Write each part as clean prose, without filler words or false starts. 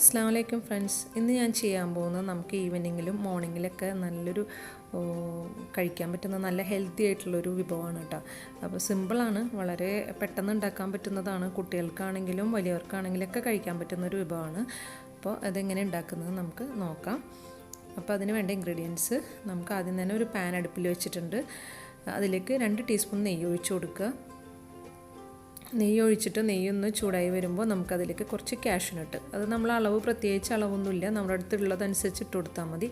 അസ്സലാമലൈക്കും ഫ്രണ്ട്സ്. ഇന്ന് ഞാൻ ചെയ്യാൻ പോകുന്നത് നമുക്ക് ഈവനിങ്ങിലും മോർണിംഗിലൊക്കെ നല്ലൊരു കഴിക്കാൻ പറ്റുന്ന നല്ല ഹെൽത്തി ആയിട്ടുള്ളൊരു വിഭവമാണ് കേട്ടോ. അപ്പോൾ സിമ്പിളാണ്, വളരെ പെട്ടെന്ന് ഉണ്ടാക്കാൻ പറ്റുന്നതാണ്. കുട്ടികൾക്കാണെങ്കിലും വലിയവർക്കാണെങ്കിലൊക്കെ കഴിക്കാൻ പറ്റുന്നൊരു വിഭവമാണ്. അപ്പോൾ അതെങ്ങനെ ഉണ്ടാക്കുന്നത് നമുക്ക് നോക്കാം. അപ്പോൾ അതിന് വേണ്ട ഇൻഗ്രീഡിയൻസ് നമുക്ക് ആദ്യം തന്നെ ഒരു പാൻ അടുപ്പിൽ വെച്ചിട്ടുണ്ട്. അതിലേക്ക് 2 ടീസ്പൂൺ നെയ്യ് ഒഴിച്ച് കൊടുക്കുക. നെയ്യ് ഒഴിച്ചിട്ട് നെയ്യൊന്ന് ചൂടായി വരുമ്പോൾ നമുക്കതിലേക്ക് കുറച്ച് കാഷ്യൂനട്ട്, അത് നമ്മൾ അളവ് പ്രത്യേകിച്ച് അളവൊന്നുമില്ല, നമ്മുടെ അടുത്തുള്ളതനുസരിച്ച് ഇട്ട് കൊടുത്താൽ മതി.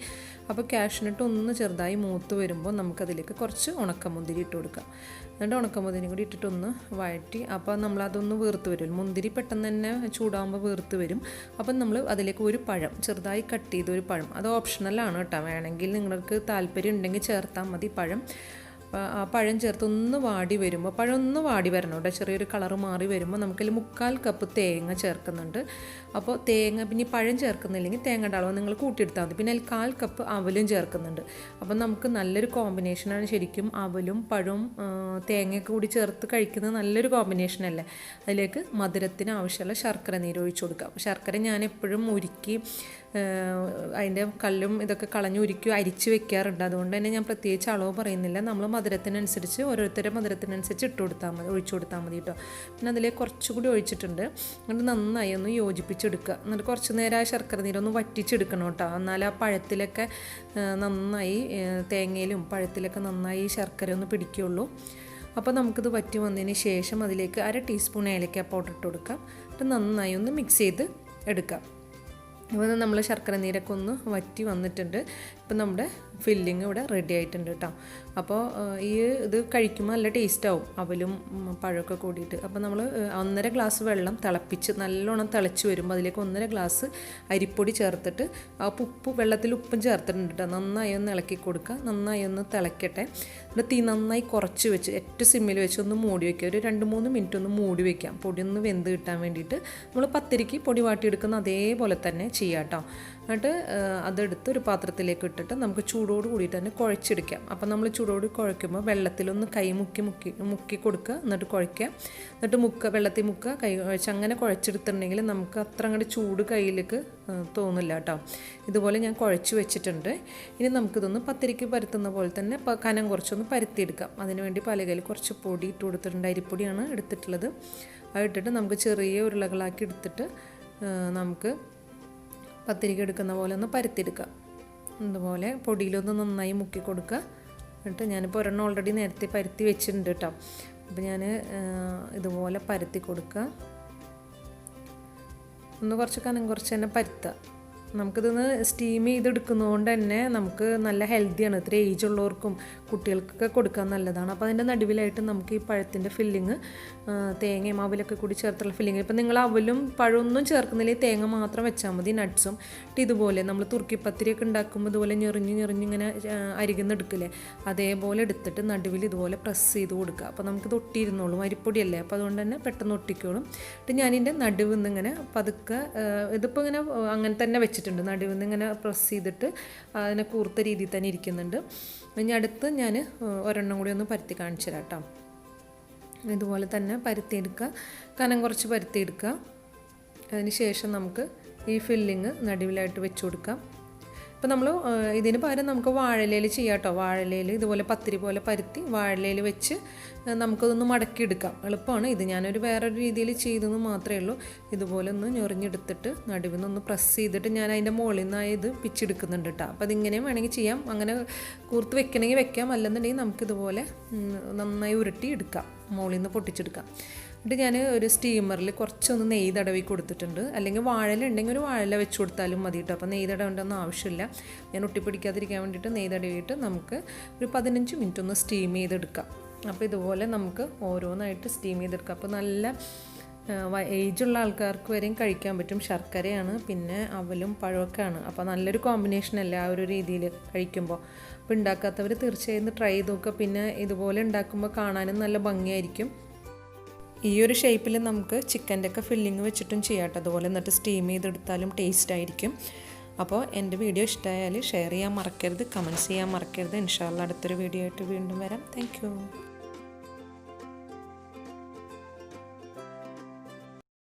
അപ്പോൾ കാഷ്യൂനട്ട് ഒന്ന് ചെറുതായി മൂത്ത് വരുമ്പോൾ നമുക്കതിലേക്ക് കുറച്ച് ഉണക്കമുന്തിരി ഇട്ട് കൊടുക്കാം. എന്നിട്ട് ഉണക്കമുന്തിരി കൂടി ഇട്ടിട്ടൊന്ന് വഴറ്റി, അപ്പോൾ നമ്മളതൊന്ന് വീർത്ത് വരും. മുന്തിരി പെട്ടെന്ന് തന്നെ ചൂടാകുമ്പോൾ വീർത്ത് വരും. അപ്പം നമ്മൾ അതിലേക്ക് ഒരു പഴം, ചെറുതായി കട്ട് ചെയ്തൊരു പഴം, അത് ഓപ്ഷണലാണ് കേട്ടോ, വേണമെങ്കിൽ നിങ്ങൾക്ക് താല്പര്യം ഉണ്ടെങ്കിൽ ചേർത്താൽ മതി പഴം. ആ പഴം ചേർത്ത് ഒന്ന് വാടി വരുമ്പോൾ, പഴം ഒന്ന് വാടി വരണം കേട്ടോ, ചെറിയൊരു കളറ് മാറി വരുമ്പോൾ നമുക്കതിൽ 1/4 കപ്പ് തേങ്ങ ചേർക്കുന്നുണ്ട്. അപ്പോൾ തേങ്ങ, പിന്നെ പഴം ചേർക്കുന്നില്ലെങ്കിൽ തേങ്ങയുടെ അളവ് നിങ്ങൾ കൂട്ടിയെടുത്താൽ മതി. പിന്നെ അതിൽ 1/4 കപ്പ് അവലും ചേർക്കുന്നുണ്ട്. അപ്പം നമുക്ക് നല്ലൊരു കോമ്പിനേഷനാണ് ശരിക്കും. അവലും പഴവും തേങ്ങയൊക്കെ കൂടി ചേർത്ത് കഴിക്കുന്നത് നല്ലൊരു കോമ്പിനേഷനല്ലേ. അതിലേക്ക് മധുരത്തിന് ആവശ്യമുള്ള ശർക്കര നീര് ഒഴിച്ച് കൊടുക്കാം. ശർക്കര ഞാൻ എപ്പോഴും ഉരുക്കി അതിൻ്റെ കല്ലും ഇതൊക്കെ കളഞ്ഞ് ഉരുക്കി അരിച്ച് വെക്കാറുണ്ട്. അതുകൊണ്ട് തന്നെ ഞാൻ പ്രത്യേകിച്ച് അളവ് പറയുന്നില്ല. നമ്മൾ മധുരത്തിനനുസരിച്ച് ഓരോരുത്തരുടെ മധുരത്തിനനുസരിച്ച് ഒഴിച്ചു കൊടുത്താൽ മതി കേട്ടോ. പിന്നെ അതിലേക്ക് കുറച്ചുകൂടി ഒഴിച്ചിട്ടുണ്ട്. എന്നിട്ട് നന്നായി ഒന്ന് യോജിപ്പിച്ചെടുക്കുക. എന്നിട്ട് കുറച്ച് നേരം ആ ശർക്കര നീരൊന്ന് വറ്റിച്ചെടുക്കണം കേട്ടോ. എന്നാൽ ആ പഴത്തിലൊക്കെ നന്നായി, തേങ്ങയിലും പഴത്തിലൊക്കെ നന്നായി ശർക്കര ഒന്ന് പിടിക്കുകയുള്ളൂ. അപ്പോൾ നമുക്കിത് വറ്റി വന്നതിന് ശേഷം അതിലേക്ക് 1/2 ടീസ്പൂൺ ഏലക്ക പൗഡർ ഇട്ട് കൊടുക്കാം. എന്നിട്ട് നന്നായി ഒന്ന് മിക്സ് ചെയ്ത് എടുക്കാം. ഇപ്പോൾ നമ്മൾ ശർക്കര നീരൊക്കെ ഒന്ന് വറ്റി വന്നിട്ടുണ്ട്. ഇപ്പം നമ്മുടെ ഫില്ലിങ് ഇവിടെ റെഡി ആയിട്ടുണ്ട് കേട്ടോ. അപ്പോൾ ഇത് കഴിക്കുമ്പോൾ നല്ല ടേസ്റ്റാവും, അവലും പഴമൊക്കെ കൂടിയിട്ട്. അപ്പോൾ നമ്മൾ 1.5 ഗ്ലാസ് വെള്ളം തിളപ്പിച്ച് നല്ലോണം തിളച്ച് വരുമ്പോൾ അതിലേക്ക് 1.5 ഗ്ലാസ് അരിപ്പൊടി ചേർത്തിട്ട് വെള്ളത്തിൽ ഉപ്പും ചേർത്തിട്ടുണ്ട് കേട്ടോ. നന്നായി ഒന്ന് ഇളക്കി കൊടുക്കുക. നന്നായി ഒന്ന് തിളക്കട്ടെ. എന്നിട്ട് തീ നന്നായി കുറച്ച് വെച്ച് ഏറ്റവും സിമ്മിൽ വെച്ച് ഒന്ന് മൂടി വയ്ക്കുക. ഒരു 2-3 മിനിറ്റ് ഒന്ന് മൂടി വയ്ക്കാം, പൊടി ഒന്ന് വെന്ത് കിട്ടാൻ വേണ്ടിയിട്ട്. നമ്മൾ പത്തിരിക്ക് പൊടി വാട്ടിയെടുക്കുന്ന അതേപോലെ തന്നെ ചെയ്യാം കേട്ടോ. എന്നിട്ട് അതെടുത്ത് ഒരു പാത്രത്തിലേക്ക് ഇട്ടിട്ട് നമുക്ക് ചൂടോട് കൂടിയിട്ട് തന്നെ കുഴച്ചെടുക്കാം. അപ്പം നമ്മൾ ചൂടോട് കുഴയ്ക്കുമ്പോൾ വെള്ളത്തിലൊന്ന് കൈ മുക്കി കൊടുക്കുക. എന്നിട്ട് കുഴയ്ക്കുക. എന്നിട്ട് വെള്ളത്തിൽ മുക്കുക, കൈ കുഴച്ച് അങ്ങനെ കുഴച്ചെടുത്തിട്ടുണ്ടെങ്കിൽ നമുക്ക് അത്ര അങ്ങോട്ട് ചൂട് കയ്യിലേക്ക് തോന്നില്ല കേട്ടോ. ഇതുപോലെ ഞാൻ കുഴച്ച് വെച്ചിട്ടുണ്ട്. ഇനി നമുക്കിതൊന്ന് പത്തിരിക്ക് പരത്തുന്ന പോലെ തന്നെ കനം കുറച്ചൊന്ന് പരത്തിയെടുക്കാം. അതിനുവേണ്ടി പലകയിൽ കുറച്ച് പൊടി ഇട്ട് കൊടുത്തിട്ടുണ്ട്. അരിപ്പൊടിയാണ് എടുത്തിട്ടുള്ളത്. അത് ഇട്ടിട്ട് നമുക്ക് ചെറിയ ഉരുളകളാക്കി എടുത്തിട്ട് നമുക്ക് പത്തിരിക്ക് എടുക്കുന്ന പോലെ ഒന്ന് പരത്തിയെടുക്കാം. അതുപോലെ പൊടിയിലൊന്ന് നന്നായി മുക്കി കൊടുക്കുക. എന്നിട്ട് ഞാനിപ്പോൾ ഒരെണ്ണം ഓൾറെഡി നേരത്തെ പരത്തി വെച്ചിട്ടുണ്ട് കേട്ടോ. അപ്പോൾ ഞാൻ ഇതുപോലെ പരത്തി കൊടുക്കുക. ഒന്ന് കുറച്ച് കനം കുറച്ച് തന്നെ പരത്തുക. നമുക്കിതൊന്ന് സ്റ്റീം ചെയ്തെടുക്കുന്നതുകൊണ്ട് തന്നെ നമുക്ക് നല്ല ഹെൽത്തിയാണ്. ഇത്ര ഏജ് ഉള്ളവർക്കും കുട്ടികൾക്കൊക്കെ കൊടുക്കാൻ നല്ലതാണ്. അപ്പോൾ അതിൻ്റെ നടുവിലായിട്ട് നമുക്ക് ഈ പഴത്തിൻ്റെ ഫില്ലിങ്, തേങ്ങയും അവലൊക്കെ കൂടി ചേർത്തുള്ള ഫില്ലിങ്. ഇപ്പം നിങ്ങൾ അവലും പഴമൊന്നും ചേർക്കുന്നില്ലെങ്കിൽ തേങ്ങ മാത്രം വെച്ചാൽ മതി, നട്ട്സും. ഇതുപോലെ നമ്മൾ തുർക്കിപ്പത്തിരിയൊക്കെ ഉണ്ടാക്കുമ്പോൾ ഇതുപോലെ ഞെറിഞ്ഞിങ്ങനെ അരികുന്നെടുക്കില്ലേ, അതേപോലെ എടുത്തിട്ട് നടുവിൽ ഇതുപോലെ പ്രസ് ചെയ്ത് കൊടുക്കുക. അപ്പോൾ നമുക്കിത് ഒട്ടിയിരുന്നോളും, അരിപ്പൊടിയല്ലേ, അപ്പോൾ അതുകൊണ്ട് തന്നെ പെട്ടെന്ന് ഒട്ടിക്കോളും. എന്നിട്ട് ഞാനിതിൻ്റെ നടുവിൽ ഇങ്ങനെ പതുക്കെ, ഇതിപ്പോൾ ഇങ്ങനെ അങ്ങനെ തന്നെ വെച്ചിട്ടുണ്ട്. നടുവിൽ നിന്ന് ഇങ്ങനെ പ്രസ് ചെയ്തിട്ട് അതിനെ കൂർത്ത രീതിയിൽ തന്നെ ഇരിക്കുന്നുണ്ട്. ഇനി അടുത്ത് ഞാൻ ഒരെണ്ണം കൂടി ഒന്ന് പരത്തി കാണിച്ചു തരാം കേട്ടോ. ഇതുപോലെ തന്നെ പരത്തിയെടുക്കുക, കനം കുറച്ച് പരത്തിയെടുക്കുക. അതിന് ശേഷം നമുക്ക് ഈ ഫില്ലിങ് നടുവിലായിട്ട് വെച്ച് കൊടുക്കാം. ഇപ്പോൾ നമ്മൾ ഇതിന് പകരം നമുക്ക് വാഴയിലയിൽ ചെയ്യാം കേട്ടോ. വാഴയിലയിൽ ഇതുപോലെ പത്തിരി പോലെ പരത്തി വാഴയിലയിൽ വെച്ച് നമുക്കതൊന്ന് മടക്കിയെടുക്കാം. എളുപ്പമാണ്. ഇത് ഞാനൊരു വേറൊരു രീതിയിൽ ചെയ്തെന്ന് മാത്രമേ ഉള്ളൂ. ഇതുപോലെ ഒന്ന് ഞൊറിഞ്ഞെടുത്തിട്ട് നടുവിൽ നിന്നൊന്ന് പ്രസ് ചെയ്തിട്ട് ഞാൻ അതിൻ്റെ മുകളിൽ നിന്നായി ഇത് പിച്ചെടുക്കുന്നുണ്ട് കേട്ടോ. അപ്പോൾ അതിങ്ങനെയും വേണമെങ്കിൽ ചെയ്യാം. അങ്ങനെ കൂർത്ത് വെക്കണമെങ്കിൽ വെക്കാം, അല്ലെന്നുണ്ടെങ്കിൽ നമുക്കിതുപോലെ നന്നായി ഉരുട്ടി എടുക്കാം, മുകളിൽ നിന്ന് പൊട്ടിച്ചെടുക്കാം. എന്നിട്ട് ഞാൻ ഒരു സ്റ്റീമറിൽ കുറച്ചൊന്ന് നെയ്യ് തടവി കൊടുത്തിട്ടുണ്ട്. അല്ലെങ്കിൽ വാഴയില ഉണ്ടെങ്കിൽ ഒരു വാഴയില വെച്ച് കൊടുത്താലും മതി കേട്ടോ. അപ്പോൾ നെയ്യ് തടവേണ്ടൊന്നും ആവശ്യമില്ല. ഞാൻ ഒട്ടിപ്പിടിക്കാതിരിക്കാൻ വേണ്ടിയിട്ട് നെയ്യ് തടവിയിട്ട് നമുക്ക് ഒരു 15 മിനിറ്റ് ഒന്ന് സ്റ്റീം ചെയ്തെടുക്കാം. അപ്പോൾ ഇതുപോലെ നമുക്ക് ഓരോന്നായിട്ട് സ്റ്റീം ചെയ്തെടുക്കാം. അപ്പോൾ നല്ല ഏജുള്ള ആൾക്കാർക്ക് വരെയും കഴിക്കാൻ പറ്റും. ശർക്കരയാണ്, പിന്നെ അവലും പഴമൊക്കെയാണ്. അപ്പോൾ നല്ലൊരു കോമ്പിനേഷനല്ലേ ആ ഒരു രീതിയിൽ കഴിക്കുമ്പോൾ. അപ്പോൾ ഉണ്ടാക്കാത്തവർ തീർച്ചയായും ട്രൈ ചെയ്ത് നോക്കുക. പിന്നെ ഇതുപോലെ ഉണ്ടാക്കുമ്പോൾ കാണാനും നല്ല ഭംഗിയായിരിക്കും. ഈ ഒരു ഷേപ്പിൽ നമുക്ക് ചിക്കൻ്റെ ഒക്കെ ഫില്ലിങ് വെച്ചിട്ടും ചെയ്യാം കേട്ടോ. അതുപോലെ എന്നിട്ട് സ്റ്റീം ചെയ്തെടുത്താലും ടേസ്റ്റ് ആയിരിക്കും. അപ്പോൾ എൻ്റെ വീഡിയോ ഇഷ്ടമായാൽ ഷെയർ ചെയ്യാൻ മറക്കരുത്, കമൻറ്റ്സ് ചെയ്യാൻ മറക്കരുത്. ഇൻഷാ അല്ലാഹ് അടുത്തൊരു വീഡിയോ ആയിട്ട് വീണ്ടും വരാം. Thank you.